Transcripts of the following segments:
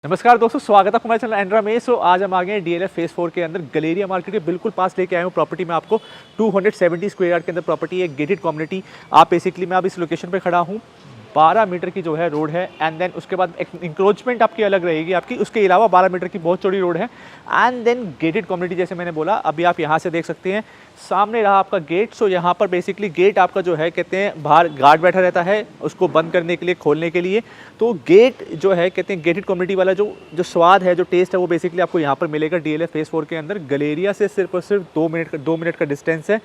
नमस्कार दोस्तों, स्वागत है हमारे चैनल एंड्रा में। आज हम आ गए हैं डीएलएफ फेज 4 के अंदर गलेरिया मार्केट के बिल्कुल पास लेके आए हूँ प्रॉपर्टी में। आपको 270 स्क्वायर यार्ड के अंदर प्रॉपर्टी है, गेटेड कम्युनिटी। आप बेसिकली मैं अब इस लोकेशन पे खड़ा हूँ, 12 मीटर की जो है रोड है एंड देन उसके बाद एक इंक्रोचमेंट आपकी अलग रहेगी आपकी, उसके अलावा 12 मीटर की बहुत चौड़ी रोड है एंड देन गेटेड कम्युनिटी। जैसे मैंने बोला, अभी आप यहाँ से देख सकते हैं सामने रहा आपका गेट। सो यहाँ पर बेसिकली गेट आपका जो है कहते हैं बाहर गार्ड बैठा रहता है उसको बंद करने के लिए, खोलने के लिए। तो गेट जो है कहते हैं गेटेड कम्युनिटी वाला जो स्वाद है, जो टेस्ट है, वो बेसिकली आपको यहाँ पर मिलेगा डीएलएफ फेज 4 के अंदर। गलेरिया से सिर्फ और सिर्फ 2 मिनट का डिस्टेंस है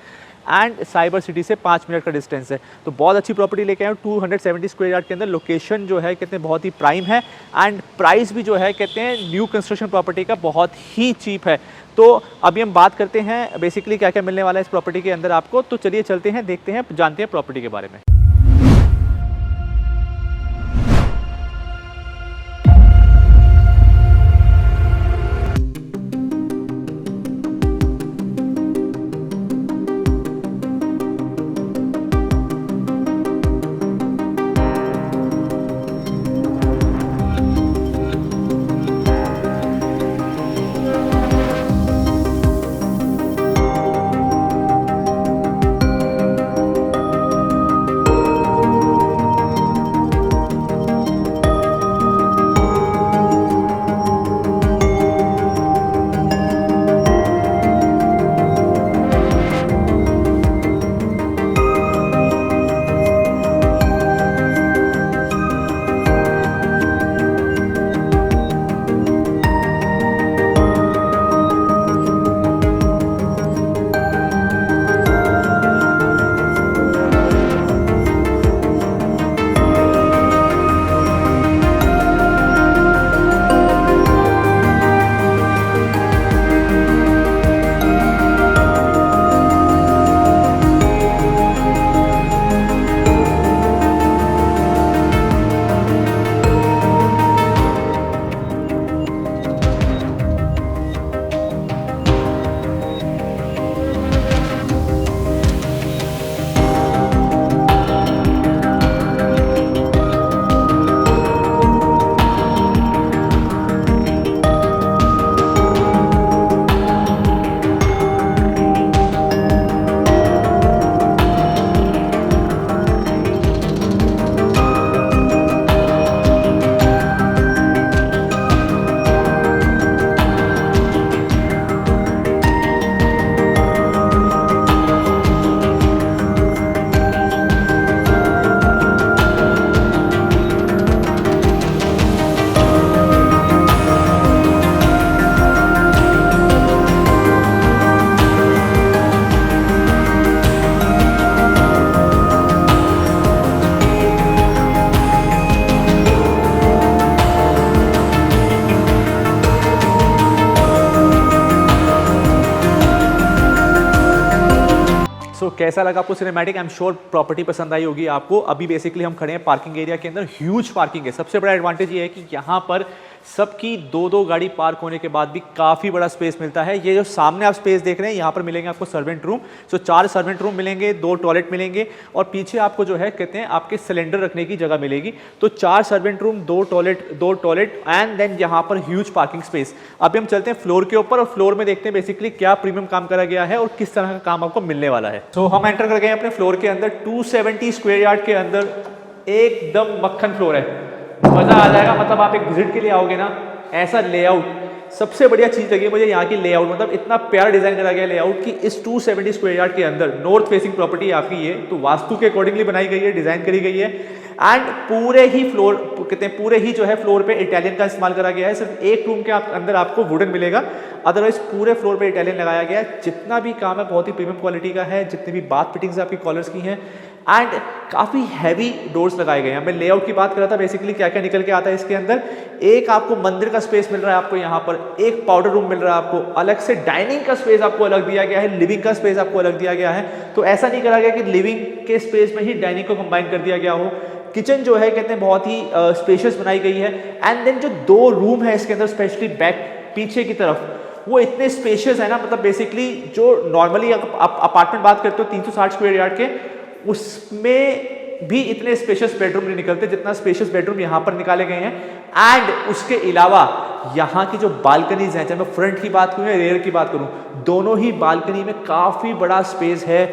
एंड साइबर सिटी से 5 मिनट का डिस्टेंस है। तो बहुत अच्छी प्रॉपर्टी लेके आए 270 स्क्वायर यार्ड के अंदर। लोकेशन जो है कहते हैं बहुत ही प्राइम है एंड प्राइस भी जो है कहते हैं न्यू कंस्ट्रक्शन प्रॉपर्टी का बहुत ही चीप है। तो अभी हम बात करते हैं बेसिकली क्या क्या मिलने वाला है इस प्रॉपर्टी के अंदर आपको। तो चलिए चलते हैं, देखते हैं, जानते हैं प्रॉपर्टी के बारे में। कैसा लगा आपको cinematic? I am sure property पसंद आई होगी आपको। अभी बेसिकली हम खड़े हैं पार्किंग एरिया के अंदर। ह्यूज पार्किंग है। सबसे बड़ा एडवांटेज ये है कि यहाँ पर सबकी दो गाड़ी पार्क होने के बाद भी काफ़ी बड़ा स्पेस मिलता है। ये जो सामने आप स्पेस देख रहे हैं, यहाँ पर मिलेंगे आपको सर्वेंट रूम। सो 4 सर्वेंट रूम मिलेंगे, 2 टॉयलेट मिलेंगे और पीछे आपको जो है कहते हैं आपके सिलेंडर रखने की जगह मिलेगी। तो 4 servant room, 2 toilet and then यहाँ पर ह्यूज पार्किंग स्पेस। अभी हम चलते हैं फ्लोर के ऊपर और फ्लोर में देखते हैं बेसिकली क्या प्रीमियम काम करा गया है और किस तरह का काम आपको मिलने वाला है। तो हम एंटर कर गए अपने फ्लोर के अंदर। 270 स्क्वायर यार्ड के अंदर एकदम मक्खन फ्लोर है। मजा आ जाएगा। मतलब आप एक विजिट के लिए आओगे ना, ऐसा लेआउट सबसे बढ़िया चीज लगी मुझे यहाँ की लेआउट। मतलब इतना प्यारा डिजाइन करा गया लेआउट कि इस 270 स्क्वायर यार्ड के अंदर नॉर्थ फेसिंग प्रॉपर्टी आपकी ये तो वास्तु के अकॉर्डिंगली बनाई गई है, डिजाइन करी गई है एंड पूरे ही फ्लोर कहते हैं पूरे ही जो है फ्लोर पे इटालियन का इस्तेमाल करा गया है। सिर्फ एक रूम के अंदर आपको वुडन मिलेगा, अदरवाइज पूरे फ्लोर पे इटालियन लगाया गया है। जितना भी काम है बहुत ही प्रीमियम क्वालिटी का है। जितनी भी बाथ फिटिंग्स आपकी कॉलर्स की हैं एंड काफ़ी हैवी डोर्स लगाए गए हैं। मैं लेआउट की बात कर रहा था, बेसिकली क्या क्या निकल के आता है इसके अंदर। एक आपको मंदिर का स्पेस मिल रहा है आपको यहाँ पर, एक पाउडर रूम मिल रहा है आपको, अलग से डाइनिंग का स्पेस आपको अलग दिया गया है, लिविंग का स्पेस आपको अलग दिया गया है। तो ऐसा नहीं करा गया कि लिविंग के स्पेस में ही डाइनिंग को कंबाइन कर दिया गया हो। किचन जो है कहते हैं बहुत ही स्पेशियस बनाई गई है एंड देन जो 2 रूम है इसके अंदर स्पेशली बैक पीछे की तरफ वो इतने स्पेशियस है ना। मतलब बेसिकली जो नॉर्मली आप अपार्टमेंट बात करते हो 360 स्क्वायर यार्ड के, उसमें भी इतने स्पेशियस बेडरूम नहीं निकलते जितना स्पेशियस बेडरूम यहाँ पर निकाले गए हैं। एंड उसके अलावा यहाँ की जो बालकनीज हैं, चाहे मैं फ्रंट की बात करूँ या रेयर की बात करूँ, दोनों ही बालकनी में काफ़ी बड़ा स्पेस है।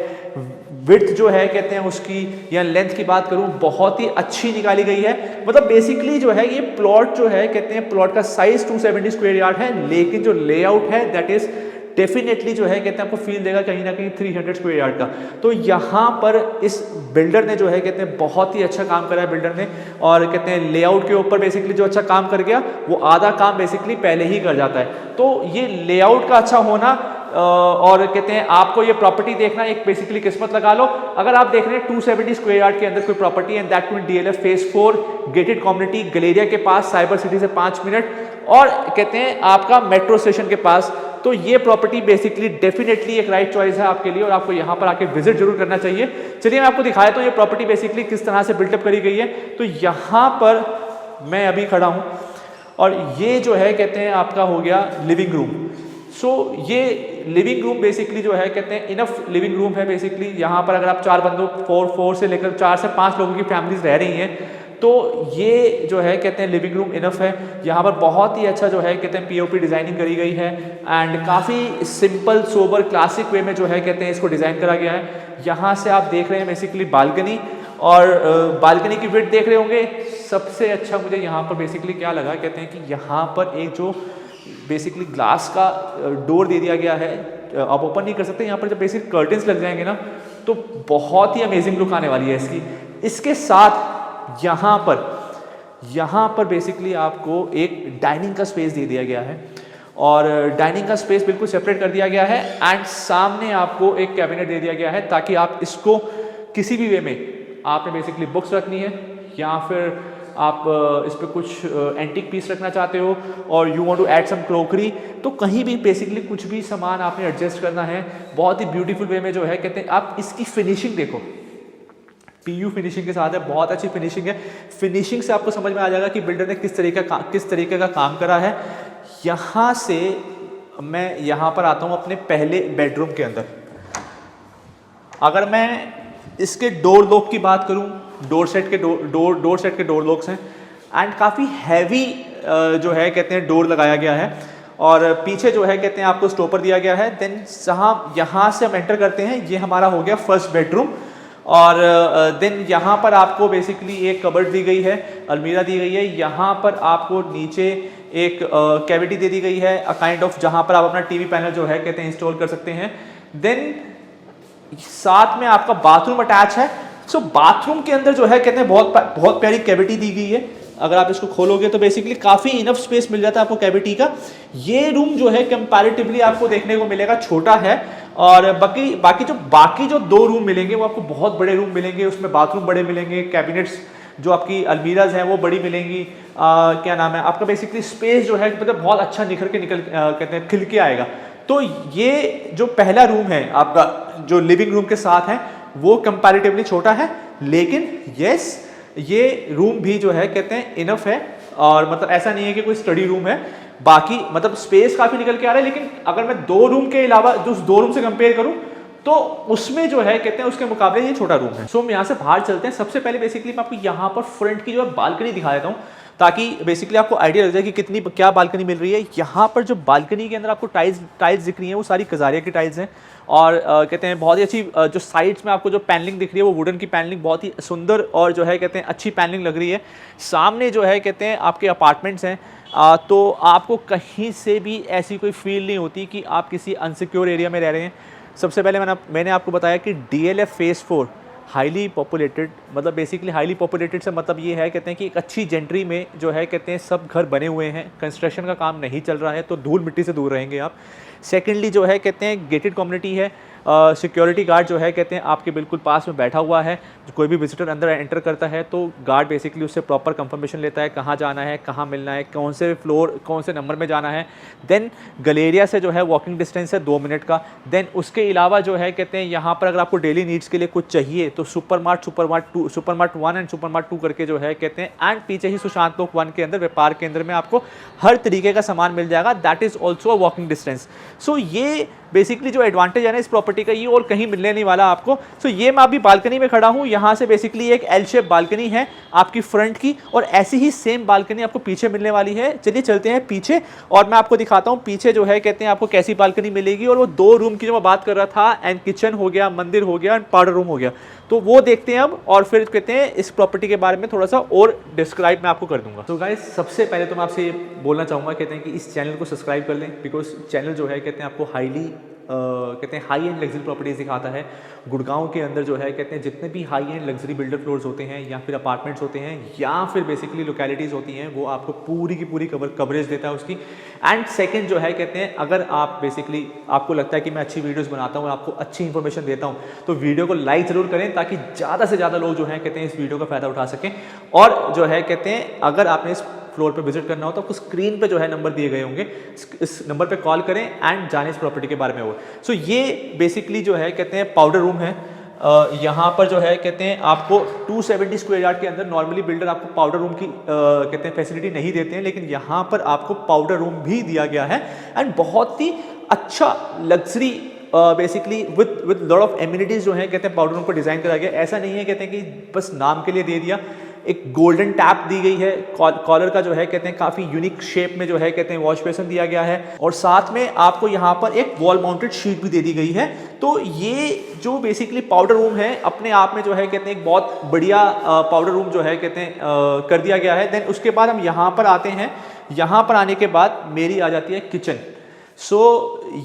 विड्थ जो है कहते हैं उसकी या लेंथ की बात करूं बहुत ही अच्छी निकाली गई है। मतलब बेसिकली जो है ये प्लॉट जो है कहते हैं प्लॉट का साइज 270 स्क्वायर यार्ड है, लेकिन जो लेआउट है दैट इज डेफिनेटली जो है कहते हैं आपको फील देगा कहीं ना कहीं 300 स्क्वायर यार्ड का। तो यहाँ पर इस बिल्डर ने जो है कहते हैं बहुत ही अच्छा काम करा है बिल्डर ने, और कहते हैं लेआउट के ऊपर बेसिकली जो अच्छा काम कर गया वो आधा काम बेसिकली पहले ही कर जाता है। तो ये लेआउट का अच्छा होना और कहते हैं आपको ये प्रॉपर्टी देखना एक बेसिकली किस्मत लगा लो। अगर आप देख रहे हैं 270 स्क्वायर यार्ड के अंदर कोई property and that too DLF phase 4 gated community Galleria के पास, साइबर सिटी से 5 मिनट और कहते हैं आपका मेट्रो स्टेशन के पास, तो ये प्रॉपर्टी बेसिकली डेफिनेटली एक राइट चॉइस है आपके लिए और आपको यहाँ पर आके विजिट जरूर करना चाहिए। चलिए मैं आपको दिखाया तो ये प्रॉपर्टी बेसिकली किस तरह से बिल्टअप करी गई है। तो यहाँ पर मैं अभी खड़ा हूँ और ये जो है कहते हैं आपका हो गया लिविंग रूम। सो ये लिविंग रूम बेसिकली जो है कहते हैं इनफ लिविंग रूम है बेसिकली। यहाँ पर अगर आप 4 बंदों 4 से लेकर 4 से 5 लोगों की फैमिलीज रह रही हैं तो ये जो है कहते हैं लिविंग रूम इनफ है। यहाँ पर बहुत ही अच्छा जो है कहते हैं POP डिज़ाइनिंग करी गई है एंड काफ़ी सिंपल सोबर क्लासिक वे में जो है कहते हैं इसको डिज़ाइन करा गया है। यहाँ से आप देख रहे हैं बेसिकली बालकनी और बालकनी की विड्थ देख रहे होंगे। सबसे अच्छा मुझे यहाँ पर बेसिकली क्या लगा कहते हैं कि यहाँ पर एक जो बेसिकली ग्लास का डोर दे दिया गया है, आप ओपन नहीं कर सकते। यहाँ पर जब बेसिक कर्टन्स लग जाएंगे ना तो बहुत ही अमेजिंग लुक आने वाली है इसकी। इसके साथ यहाँ पर बेसिकली आपको एक डाइनिंग का स्पेस दे दिया गया है और डाइनिंग का स्पेस बिल्कुल सेपरेट कर दिया गया है एंड सामने आपको एक कैबिनेट दे दिया गया है ताकि आप इसको किसी भी वे में आपने बेसिकली बुक्स रखनी है या फिर आप इस पर कुछ एंटीक पीस रखना चाहते हो और you want to add some crockery, तो कहीं भी बेसिकली कुछ भी सामान आपने एडजस्ट करना है बहुत ही ब्यूटीफुल वे में जो है कहते हैं। आप इसकी फिनिशिंग देखो, PU फिनिशिंग के साथ है, बहुत अच्छी फिनिशिंग है। फिनिशिंग से आपको समझ में आ जाएगा कि बिल्डर ने किस तरीके का काम करा है। यहाँ से मैं यहाँ पर आता हूँ अपने पहले बेडरूम के अंदर। अगर मैं इसके डोर लॉक की बात करूँ, डोर सेट के डोर लॉक्स हैं एंड काफ़ी हैवी जो है कहते हैं डोर लगाया गया है और पीछे जो है कहते हैं आपको स्टॉपर दिया गया है। देन यहाँ से हम एंटर करते हैं, ये हमारा हो गया फर्स्ट बेडरूम और देन यहाँ पर आपको बेसिकली एक कबर्ड दी गई है, अलमीरा दी गई है। यहाँ पर आपको नीचे एक कैविटी दे दी गई है काइंड ऑफ, जहाँ पर आप अपना टीवी पैनल जो है कहते हैं इंस्टॉल कर सकते हैं। देन साथ में आपका बाथरूम अटैच है। सो बाथरूम के अंदर जो है कहते हैं बहुत प्यारी कैविटी दी गई है। अगर आप इसको खोलोगे तो बेसिकली काफ़ी इनफ स्पेस मिल जाता है आपको कैविटी का। ये रूम जो है कंपैरेटिवली आपको देखने को मिलेगा छोटा है और बाकी जो 2 रूम मिलेंगे वो आपको बहुत बड़े रूम मिलेंगे, उसमें बाथरूम बड़े मिलेंगे, कैबिनेट्स जो आपकी अलमीराज हैं वो बड़ी मिलेंगी। क्या नाम है आपका बेसिकली स्पेस जो है मतलब बहुत अच्छा कहते हैं खिल के आएगा। तो ये जो पहला रूम है आपका जो लिविंग रूम के साथ है वो कंपैरेटिवली छोटा है, लेकिन यस ये रूम भी जो है कहते हैं इनफ है और मतलब ऐसा नहीं है कि कोई स्टडी रूम है। बाकी मतलब स्पेस काफी निकल के आ रहा है, लेकिन अगर मैं 2 रूम के अलावा जो 2 रूम से कंपेयर करूं तो उसमें जो है कहते हैं उसके मुकाबले ये छोटा रूम है। सो हम यहाँ से बाहर चलते हैं। सबसे पहले बेसिकली मैं आपको यहाँ पर फ्रंट की जो है बालकनी दिखा देता हूँ ताकि बेसिकली आपको आइडिया लग जाए कि क्या बालकनी मिल रही है। यहाँ पर जो बालकनी के अंदर आपको टाइल्स दिख रही हैं वो सारी कजारिया की टाइल्स हैं और कहते हैं बहुत ही अच्छी जो साइड्स में आपको जो पैनलिंग दिख रही है वो वुडन की पैनलिंग बहुत ही सुंदर और जो है कहते हैं अच्छी पैनलिंग लग रही है। सामने जो है कहते हैं आपके अपार्टमेंट्स हैं तो आपको कहीं से भी ऐसी कोई फील नहीं होती कि आप किसी अनसिक्योर एरिया में रह रहे हैं। सबसे पहले मैंने आपको बताया कि DLF फेज़ 4 हाईली पॉपुलेटेड, मतलब बेसिकली हाईली पॉपुलेटेड से मतलब ये है कहते हैं कि एक अच्छी जेंट्री में जो है कहते हैं सब घर बने हुए हैं, कंस्ट्रक्शन का काम नहीं चल रहा है तो धूल मिट्टी से दूर रहेंगे आप। सेकेंडली जो है कहते हैं गेटेड कम्युनिटी है, सिक्योरिटी गार्ड जो है कहते हैं आपके बिल्कुल पास में बैठा हुआ है। कोई भी विजिटर अंदर एंटर करता है तो गार्ड बेसिकली उससे प्रॉपर कंफर्मेशन लेता है कहाँ जाना है, कहाँ मिलना है, कौन से फ्लोर कौन से नंबर में जाना है। देन गलेरिया से जो है वॉकिंग डिस्टेंस है 2 मिनट का। देन उसके अलावा जो है कहते हैं यहाँ पर अगर आपको डेली नीड्स के लिए कुछ चाहिए तो सुपरमार्ट 1 एंड सुपरमार्ट 2 करके जो है कहते हैं एंड पीछे ही सुशांत लोक 1 के अंदर व्यापार केंद्र में आपको हर तरीके का सामान मिल जाएगा। That is also a walking distance. So ये बेसिकली जो एडवांटेज है ना इस प्रॉपर्टी का, ये और कहीं मिलने नहीं वाला आपको। सो ये मैं अभी बालकनी में खड़ा हूँ, यहाँ से बेसिकली एक एल शेप बालकनी है आपकी फ्रंट की, और ऐसी ही सेम बालकनी आपको पीछे मिलने वाली है। चलिए चलते हैं पीछे और मैं आपको दिखाता हूँ पीछे जो है कहते हैं आपको कैसी बालकनी मिलेगी। और वो 2 रूम की जो मैं बात कर रहा था, एंड किचन हो गया, मंदिर हो गया, एंड पाउडर रूम हो गया, तो वो देखते हैं अब, और फिर कहते हैं इस प्रॉपर्टी के बारे में थोड़ा सा और डिस्क्राइब मैं आपको कर दूंगा। तो गाइस सबसे पहले तो मैं आपसे ये बोलना चाहूँगा, कहते हैं कि इस चैनल को सब्सक्राइब कर लें, बिकॉज चैनल जो है कहते हैं आपको कहते हैं हाई एंड लग्जरी प्रॉपर्टीज दिखाता है। गुड़गांव के अंदर जो है कहते हैं जितने भी high and luxury builder floors होते हैं, या फिर अपार्टमेंट्स होते हैं, या फिर बेसिकली लोकेलिटीज़ होती हैं, वो आपको पूरी की पूरी कवरेज देता है उसकी। एंड सेकंड जो है कहते हैं अगर आप बेसिकली आपको लगता है कि मैं अच्छी वीडियोस बनाता हूँ, आपको अच्छी इंफॉर्मेशन देता हूँ, तो वीडियो को लाइक ज़रूर करें ताकि ज़्यादा से ज़्यादा लोग जो है कहते हैं इस वीडियो का फ़ायदा उठा सकें। और जो है कहते हैं अगर आपने इस फ्लोर पे विजिट करना हो तो आपको स्क्रीन पे जो है नंबर दिए गए होंगे, इस नंबर पे कॉल करें एंड जाने इस प्रॉपर्टी के बारे में। वो सो ये बेसिकली जो है कहते हैं पाउडर रूम है। यहाँ पर जो है कहते हैं आपको 270 स्क्वायर यार्ड के अंदर नॉर्मली बिल्डर आपको पाउडर रूम की कहते हैं फैसिलिटी नहीं देते हैं, लेकिन यहाँ पर आपको पाउडर रूम भी दिया गया है, एंड बहुत ही अच्छा luxury basically with lot of amenities जो है कहते हैं पाउडर रूम को डिजाइन करा गया। ऐसा नहीं है कहते हैं कि बस नाम के लिए दे दिया। एक गोल्डन टैप दी गई है, कॉलर का जो है कहते हैं काफी यूनिक शेप में जो है कहते हैं वॉश बेसिन दिया गया है, और साथ में आपको यहाँ पर एक वॉल माउंटेड शीट भी दे दी गई है। तो ये जो बेसिकली पाउडर रूम है अपने आप में जो है कहते हैं एक बहुत बढ़िया पाउडर रूम जो है कहते हैं कर दिया गया है। देन उसके बाद हम यहाँ पर आते हैं, यहाँ पर आने के बाद मेरी आ जाती है किचन। सो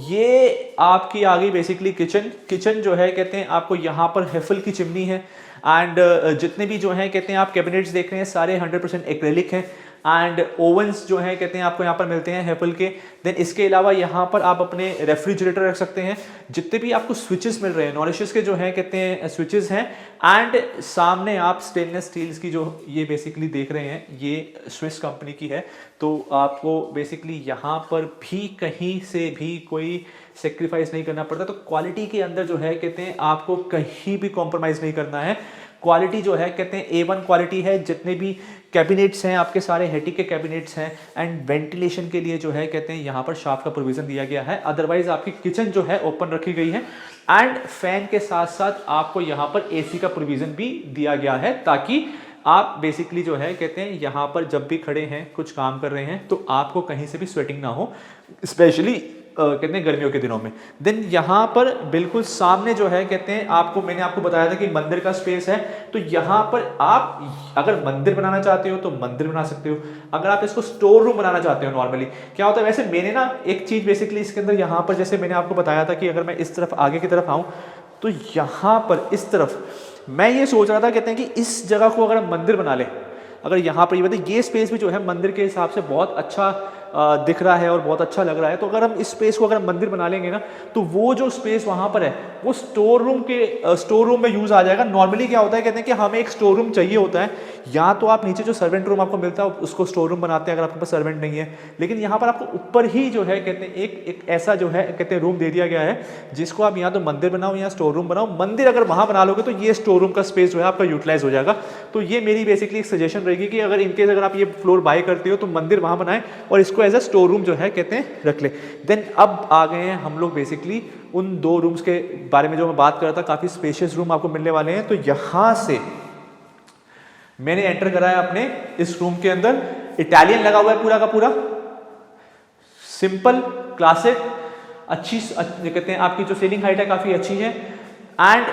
ये आपकी आ गई बेसिकली किचन जो है कहते हैं आपको यहाँ पर हेफल की चिमनी है, एंड जितने भी जो हैं कहते हैं आप कैबिनेट्स देख रहे हैं सारे 100% एक्रेलिक हैं, एंड ओवंस जो है कहते हैं आपको यहाँ पर मिलते हैं हेफल के। देन इसके अलावा यहाँ पर आप अपने रेफ्रिजरेटर रख सकते हैं। जितने भी आपको स्विचेस मिल रहे हैं नॉरिशस के जो है कहते हैं स्विचेस हैं, एंड सामने आप स्टेनलेस स्टील्स की जो ये बेसिकली देख रहे हैं ये स्विस कंपनी की है। तो आपको बेसिकली यहाँ पर भी कहीं से भी कोई सेक्रीफाइस नहीं करना पड़ता। तो क्वालिटी के अंदर जो है कहते हैं आपको कहीं भी कॉम्प्रोमाइज़ नहीं करना है। क्वालिटी जो है कहते हैं A1 क्वालिटी है। जितने भी कैबिनेट्स हैं आपके सारे हेटिक के कैबिनेट्स हैं, एंड वेंटिलेशन के लिए जो है कहते हैं यहाँ पर शाफ्ट का प्रोविजन दिया गया है। अदरवाइज आपकी किचन जो है ओपन रखी गई है, एंड फैन के साथ साथ आपको यहाँ पर AC का प्रोविजन भी दिया गया है, ताकि आप बेसिकली जो है कहते हैं यहाँ पर जब भी खड़े हैं कुछ काम कर रहे हैं तो आपको कहीं से भी स्वेटिंग ना हो, स्पेशली कहते हैं गर्मियों के दिनों में। देन यहाँ पर बिल्कुल सामने जो है कहते हैं आपको मैंने आपको बताया था कि मंदिर का स्पेस है। तो यहाँ पर आप अगर मंदिर बनाना चाहते हो तो मंदिर बना सकते हो, अगर आप इसको स्टोर रूम बनाना चाहते हो नॉर्मली क्या होता है। वैसे मैंने ना एक चीज बेसिकली इसके अंदर यहाँ पर जैसे मैंने आपको बताया था कि अगर मैं इस तरफ आगे की तरफ आऊँ तो यहाँ पर इस तरफ मैं ये सोच रहा था कहते हैं कि इस जगह को अगर हम मंदिर बना ले, अगर यहाँ पर ये स्पेस भी जो है मंदिर के हिसाब से बहुत अच्छा दिख रहा है और बहुत अच्छा लग रहा है। तो अगर हम इस स्पेस को अगर हम मंदिर बना लेंगे ना तो वो जो स्पेस वहाँ पर है वो स्टोर रूम में यूज़ आ जाएगा। नॉर्मली क्या होता है कहते हैं कि हमें एक स्टोर रूम चाहिए होता है, या तो आप नीचे जो सर्वेंट रूम आपको मिलता है उसको स्टोर रूम बनाते हैं अगर आपके पास सर्वेंट नहीं है, लेकिन यहाँ पर आपको ऊपर ही जो है कहते हैं एक ऐसा जो है कहते हैं रूम दे दिया गया है जिसको आप या तो मंदिर बनाओ या स्टोर रूम बनाओ। मंदिर अगर वहाँ बना लोगे तो ये स्टोर रूम का स्पेस जो है आपका यूटिलाइज हो जाएगा। तो ये मेरी बेसिकली एक सजेशन रहेगी कि अगर इनकेस अगर आप ये फ्लोर बाय करते हो तो मंदिर वहाँ बनाएं और इसको एज अ स्टोर रूम जो है कहते हैं रख ले। देन अब आ गए हैं हम लोग बेसिकली उन 2 रूम्स के बारे में जो मैं बात कर रहा था। काफी स्पेशियस रूम आपको मिलने वाले हैं। तो यहां से मैंने एंटर कराया अपने इस रूम के अंदर। इटालियन लगा हुआ है पूरा का पूरा, सिंपल क्लासिक, अच्छी कहते हैं आपकी जो सीलिंग हाइट है काफी अच्छी है, एंड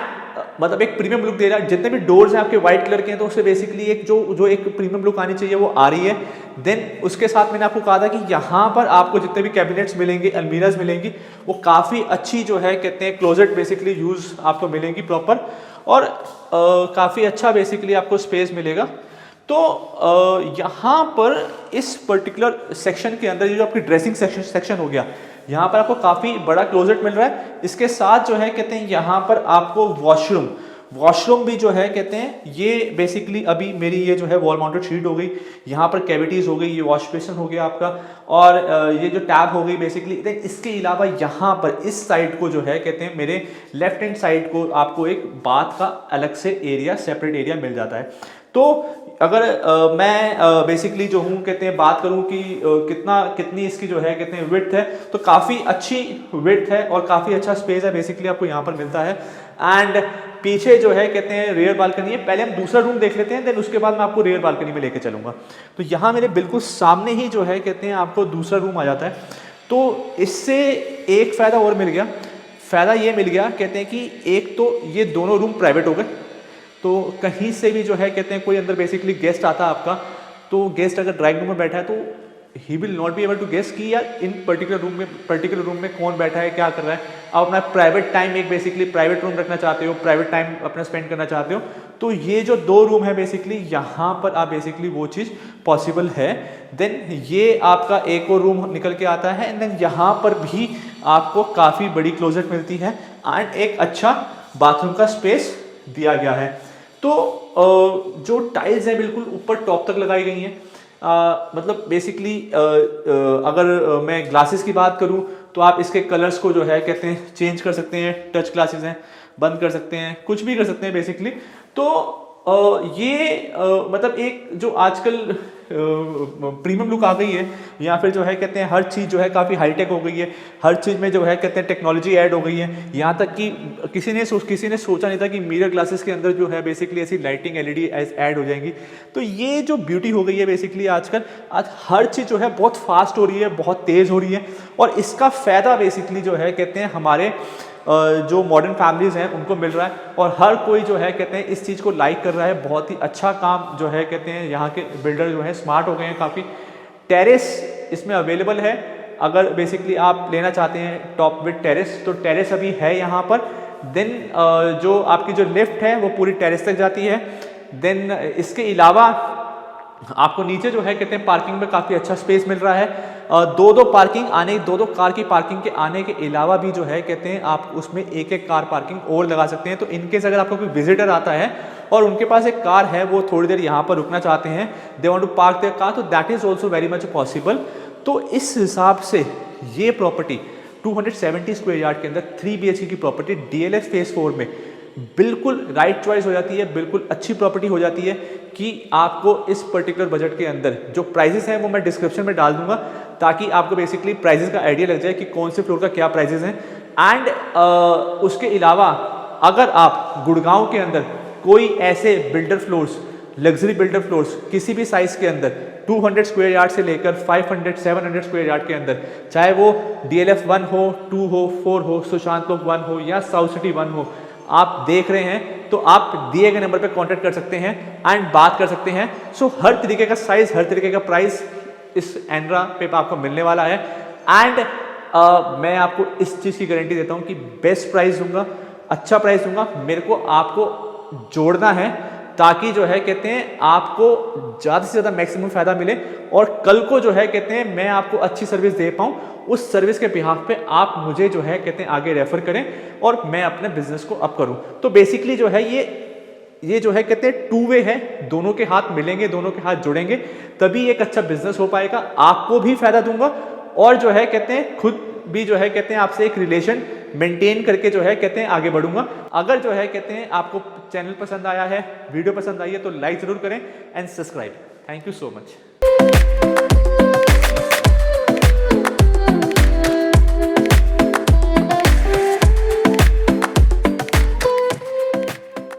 मतलब एक प्रीमियम लुक दे रहा है। जितने भी डोर्स हैं आपके व्हाइट कलर के हैं तो उससे बेसिकली एक जो एक प्रीमियम लुक आनी चाहिए वो आ रही है। देन उसके साथ मैंने आपको कहा था कि यहाँ पर आपको जितने भी कैबिनेट्स मिलेंगे, अलमीराज मिलेंगी, वो काफ़ी अच्छी जो है कहते हैं क्लोजेट बेसिकली यूज़ आपको मिलेंगी प्रॉपर, और काफ़ी अच्छा बेसिकली आपको स्पेस मिलेगा। तो यहाँ पर इस पर्टिकुलर सेक्शन के अंदर जो आपकी ड्रेसिंग सेक्शन हो गया, यहाँ पर आपको काफ़ी बड़ा क्लोजेट मिल रहा है। इसके साथ जो है कहते हैं यहाँ पर आपको वॉशरूम भी जो है कहते हैं ये बेसिकली अभी मेरी ये जो है वॉल माउंटेड शीट हो गई, यहाँ पर कैविटीज़ हो गई, ये वॉश बेसिन हो गया आपका, और ये जो टैब हो गई बेसिकली। देन इसके अलावा यहाँ पर इस साइड को जो है कहते हैं मेरे लेफ्ट हैंड साइड को आपको एक बाथ का अलग से एरिया, सेपरेट एरिया मिल जाता है। तो अगर मैं बेसिकली जो हूँ कहते हैं बात करूँ कि कितनी इसकी जो है कहते हैं विड्थ है, तो काफ़ी अच्छी विड्थ है और काफ़ी अच्छा स्पेस है बेसिकली आपको यहाँ पर मिलता है। एंड पीछे जो है कहते हैं रियर बालकनी है। पहले हम दूसरा रूम देख लेते हैं, देन उसके बाद मैं आपको रियर बालकनी में लेके चलूँगा। तो यहाँ मेरे बिल्कुल सामने ही जो है कहते हैं आपको दूसरा रूम आ जाता है। तो इससे एक फ़ायदा और मिल गया, फ़ायदा ये मिल गया कहते हैं कि एक तो ये दोनों रूम प्राइवेट हो गए, तो कहीं से भी जो है कहते हैं कोई अंदर बेसिकली गेस्ट आता है आपका, तो गेस्ट अगर ड्राइंग रूम में बैठा है तो he will not be able to guess कि यार इन पर्टिकुलर रूम में कौन बैठा है, क्या कर रहा है। आप अपना प्राइवेट टाइम एक बेसिकली प्राइवेट रूम रखना चाहते हो, प्राइवेट टाइम अपना स्पेंड करना चाहते हो, तो ये जो दो रूम है बेसिकली यहाँ पर आप बेसिकली वो चीज़ पॉसिबल है। देन ये आपका एक और रूम निकल के आता है एंड देन यहाँ पर भी आपको काफ़ी बड़ी क्लोजेट मिलती है एंड एक अच्छा बाथरूम का स्पेस दिया गया है। तो जो टाइल्स है बिल्कुल ऊपर टॉप तक लगाई गई हैं। मतलब बेसिकली अगर मैं ग्लासेस की बात करूं तो आप इसके कलर्स को जो है कहते हैं चेंज कर सकते हैं, टच ग्लासेस हैं, बंद कर सकते हैं, कुछ भी कर सकते हैं बेसिकली। तो ये मतलब एक जो आजकल प्रीमियम लुक आ गई है, या फिर जो है कहते हैं हर चीज़ जो है काफ़ी हाईटेक हो गई है, हर चीज़ में जो है कहते हैं टेक्नोलॉजी ऐड हो गई है। यहाँ तक कि किसी ने सोचा नहीं था कि मिरर ग्लासेस के अंदर जो है बेसिकली ऐसी लाइटिंग एलईडी ऐड हो जाएंगी। तो ये जो ब्यूटी हो गई है बेसिकली आजकल, आज हर चीज़ जो है बहुत फास्ट हो रही है, बहुत तेज़ हो रही है, और इसका फ़ायदा बेसिकली जो है कहते हैं हमारे जो मॉडर्न फैमिलीज हैं उनको मिल रहा है, और हर कोई जो है कहते हैं इस चीज़ को लाइक कर रहा है। बहुत ही अच्छा काम जो है कहते हैं यहाँ के बिल्डर जो है स्मार्ट हो गए हैं काफ़ी। टेरेस इसमें अवेलेबल है, अगर बेसिकली आप लेना चाहते हैं टॉप विद टेरेस, तो टेरेस अभी है यहाँ पर। देन जो आपकी जो लिफ्ट है वो पूरी टेरेस तक जाती है। देन इसके अलावा आपको नीचे जो है कहते हैं पार्किंग में काफ़ी अच्छा स्पेस मिल रहा है। दो कार की पार्किंग के आने के अलावा भी जो है कहते हैं आप उसमें एक कार पार्किंग और लगा सकते हैं। तो इनकेस अगर आपको कोई विजिटर आता है और उनके पास एक कार है, वो थोड़ी देर यहाँ पर रुकना चाहते हैं, they want to park their car, तो that is also very much possible. तो इस हिसाब से ये प्रॉपर्टी 270 स्क्वायर यार्ड के अंदर 3 BHK की प्रॉपर्टी DLF फेज 4 में बिल्कुल राइट चॉइस हो जाती है, बिल्कुल अच्छी प्रॉपर्टी हो जाती है कि आपको इस पर्टिकुलर बजट के अंदर जो प्राइजेस हैं वो मैं डिस्क्रिप्शन में डाल दूंगा, ताकि आपको बेसिकली प्राइजेस का आइडिया लग जाए कि कौन से फ्लोर का क्या प्राइजेस हैं। एंड उसके अलावा अगर आप गुड़गांव के अंदर कोई ऐसे builder floors, luxury builder floors किसी भी साइज के अंदर 200 स्क्वायर यार्ड से लेकर 500-700 स्क्वायर यार्ड के अंदर, चाहे वो DLF 1 हो, 2 हो, 4 हो, सुशांत लोक 1 हो या साउथ सिटी 1 हो, आप देख रहे हैं तो आप दिए गए नंबर पे कांटेक्ट कर सकते हैं एंड बात कर सकते हैं। सो हर तरीके का साइज, हर तरीके का प्राइस इस एंड्रा पे आपको मिलने वाला है। एंड मैं आपको इस चीज़ की गारंटी देता हूं कि बेस्ट प्राइस दूंगा, अच्छा प्राइस दूंगा। मेरे को आपको जोड़ना है ताकि जो है कहते हैं आपको ज़्यादा से ज़्यादा मैक्सिमम फायदा मिले, और कल को जो है कहते हैं मैं आपको अच्छी सर्विस दे पाऊँ। उस सर्विस के बिहाफ पे आप मुझे जो है कहते हैं आगे रेफर करें और मैं अपने बिजनेस को अप करूं। तो बेसिकली जो है ये जो है कहते हैं 2 वे है, दोनों के हाथ मिलेंगे, दोनों के हाथ जुड़ेंगे, तभी एक अच्छा बिजनेस हो पाएगा। आपको भी फायदा दूंगा और जो है कहते हैं खुद भी जो है कहते हैं आपसे एक रिलेशन मेंटेन करके जो है कहते हैं आगे बढ़ूंगा। अगर जो है कहते हैं आपको चैनल पसंद आया है, वीडियो पसंद आई है, तो लाइक जरूर करें and subscribe. Thank you so much.